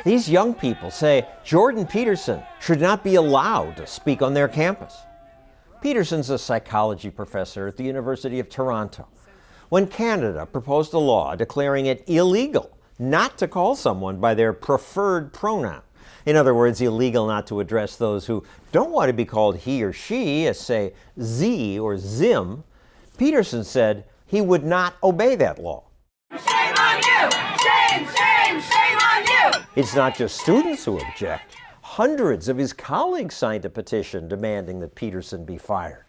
These young people say Jordan Peterson should not be allowed to speak on their campus. Peterson's a psychology professor at the University of Toronto. When Canada proposed a law declaring it illegal not to call someone by their preferred pronoun, in other words, illegal not to address those who don't want to be called he or she, as say Z or Zim, Peterson said he would not obey that law. Shame on you! Shame, shame, shame on you! It's not just students who object. Hundreds of his colleagues signed a petition demanding that Peterson be fired.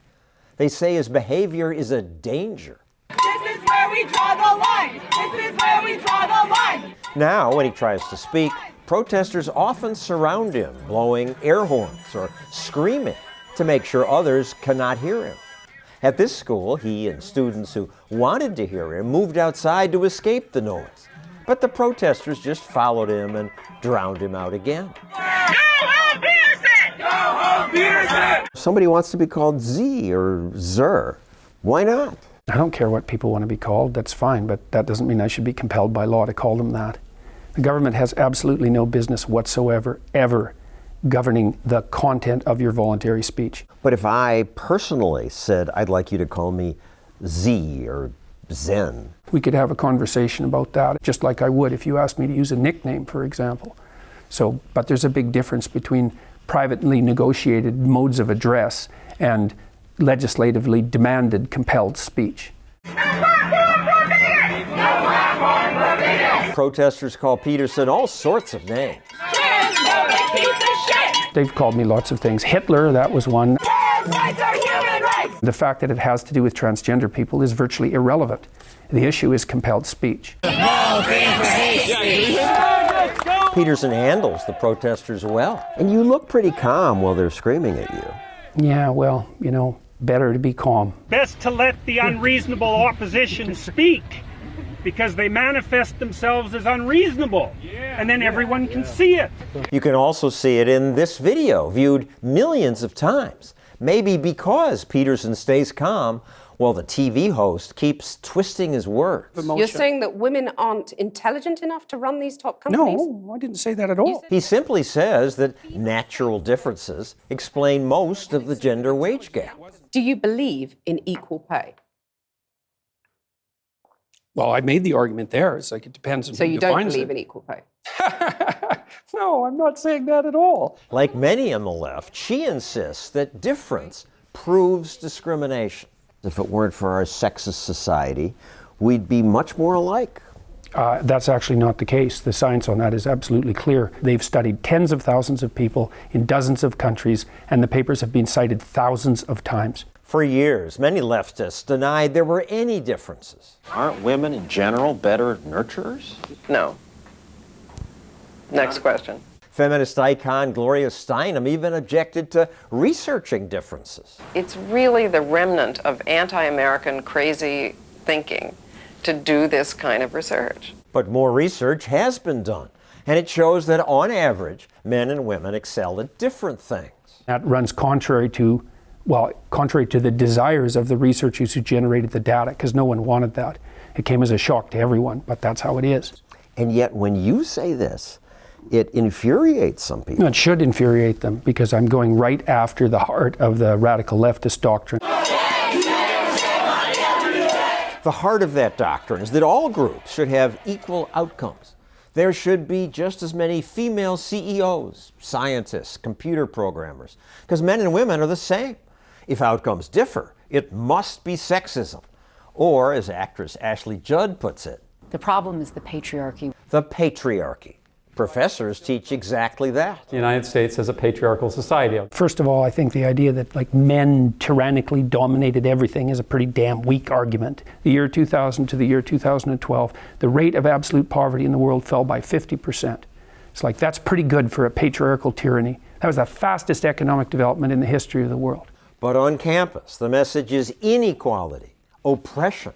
They say his behavior is a danger. This is where we draw the line! This is where we draw the line! Now, when he tries to speak, protesters often surround him, blowing air horns or screaming to make sure others cannot hear him. At this school, he and students who wanted to hear him moved outside to escape the noise. But the protesters just followed him and drowned him out again. Go home, Peterson! Go home, Peterson! If somebody wants to be called Z or Zer, why not? I don't care what people want to be called, that's fine, but that doesn't mean I should be compelled by law to call them that. The government has absolutely no business whatsoever, ever, governing the content of your voluntary speech. But if I personally said, I'd like you to call me Z or Zen. We could have a conversation about that, just like I would if you asked me to use a nickname, for example. But there's a big difference between privately negotiated modes of address and legislatively demanded compelled speech. Protesters call Peterson all sorts of names. They've called me lots of things. Hitler, that was one. Trans rights are human rights! The fact that it has to do with transgender people is virtually irrelevant. The issue is compelled speech. Peterson handles the protesters well. And you look pretty calm while they're screaming at you. Yeah, well, better to be calm. Best to let the unreasonable opposition speak, because they manifest themselves as unreasonable, and then everyone can see it. You can also see it in this video, viewed millions of times. Maybe because Peterson stays calm while the TV host keeps twisting his words. You're saying that women aren't intelligent enough to run these top companies? No, I didn't say that at all. He simply says that natural differences explain most of the gender wage gap. Do you believe in equal pay? Well, I made the argument there. It's like it depends on So who you don't defines believe it. in equal pay? No, I'm not saying that at all. Like many on the left, she insists that difference proves discrimination. If it weren't for our sexist society, we'd be much more alike. That's actually not the case. The science on that is absolutely clear. They've studied tens of thousands of people in dozens of countries, and the papers have been cited thousands of times. For years, many leftists denied there were any differences. Aren't women in general better nurturers? No. Next question. Feminist icon Gloria Steinem even objected to researching differences. It's really the remnant of anti-American crazy thinking to do this kind of research. But more research has been done, and it shows that on average, men and women excel at different things. That runs contrary to the desires of the researchers who generated the data, because no one wanted that. It came as a shock to everyone, but that's how it is. And yet when you say this, it infuriates some people. No, it should infuriate them, because I'm going right after the heart of the radical leftist doctrine. The heart of that doctrine is that all groups should have equal outcomes. There should be just as many female CEOs, scientists, computer programmers, because men and women are the same. If outcomes differ, it must be sexism. Or, as actress Ashley Judd puts it, the problem is the patriarchy. The patriarchy. Professors teach exactly that. The United States is a patriarchal society. First of all, I think the idea that men tyrannically dominated everything is a pretty damn weak argument. The year 2000 to the year 2012, the rate of absolute poverty in the world fell by 50%. It's like, that's pretty good for a patriarchal tyranny. That was the fastest economic development in the history of the world. But on campus, the message is inequality, oppression.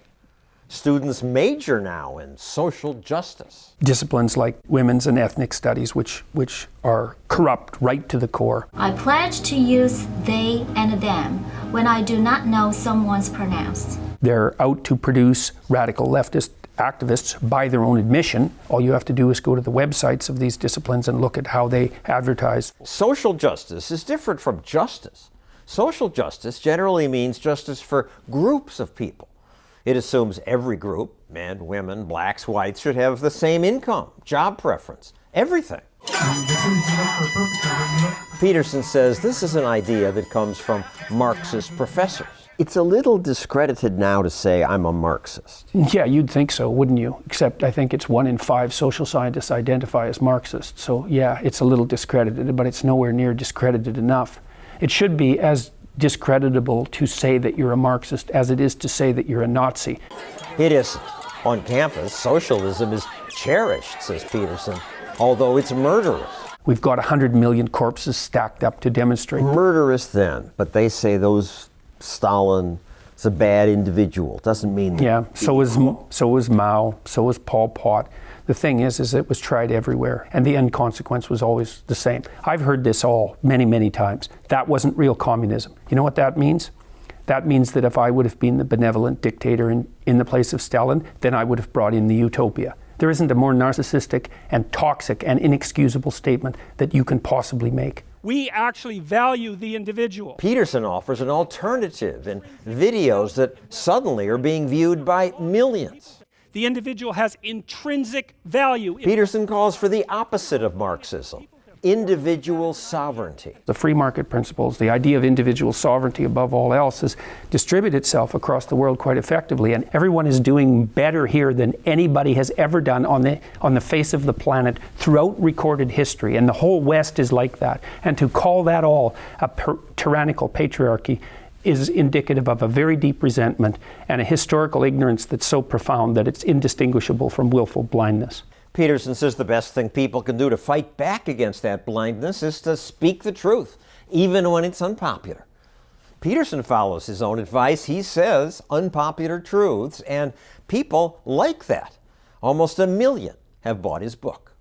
Students major now in social justice. Disciplines like women's and ethnic studies, which are corrupt right to the core. I pledge to use they and them when I do not know someone's pronouns. They're out to produce radical leftist activists, by their own admission. All you have to do is go to the websites of these disciplines and look at how they advertise. Social justice is different from justice. Social justice generally means justice for groups of people. It assumes every group, men, women, blacks, whites, should have the same income, job preference, everything. Peterson says this is an idea that comes from Marxist professors. It's a little discredited now to say I'm a Marxist. Yeah, you'd think so, wouldn't you? Except I think it's 1 in 5 social scientists identify as Marxists. So yeah, it's a little discredited, but it's nowhere near discredited enough. It should be as discreditable to say that you're a Marxist as it is to say that you're a Nazi. It isn't. On campus, socialism is cherished, says Peterson, although it's murderous. We've got 100 million corpses stacked up to demonstrate. Murderous then, but they say Stalin is a bad individual. Doesn't mean that. Yeah, so was Mao, so was Pol Pot. The thing is it was tried everywhere, and the end consequence was always the same. I've heard this all many, many times. That wasn't real communism. You know what that means? That means that if I would have been the benevolent dictator in the place of Stalin, then I would have brought in the utopia. There isn't a more narcissistic and toxic and inexcusable statement that you can possibly make. We actually value the individual. Peterson offers an alternative in videos that suddenly are being viewed by millions. The individual has intrinsic value. Peterson calls for the opposite of Marxism, individual sovereignty. The free market principles, the idea of individual sovereignty above all else, has distributed itself across the world quite effectively, and everyone is doing better here than anybody has ever done on the face of the planet throughout recorded history, and the whole West is like that. And to call that all a tyrannical patriarchy is indicative of a very deep resentment and a historical ignorance that's so profound that it's indistinguishable from willful blindness. Peterson says the best thing people can do to fight back against that blindness is to speak the truth, even when it's unpopular. Peterson follows his own advice. He says unpopular truths, and people like that. Almost 1 million have bought his book.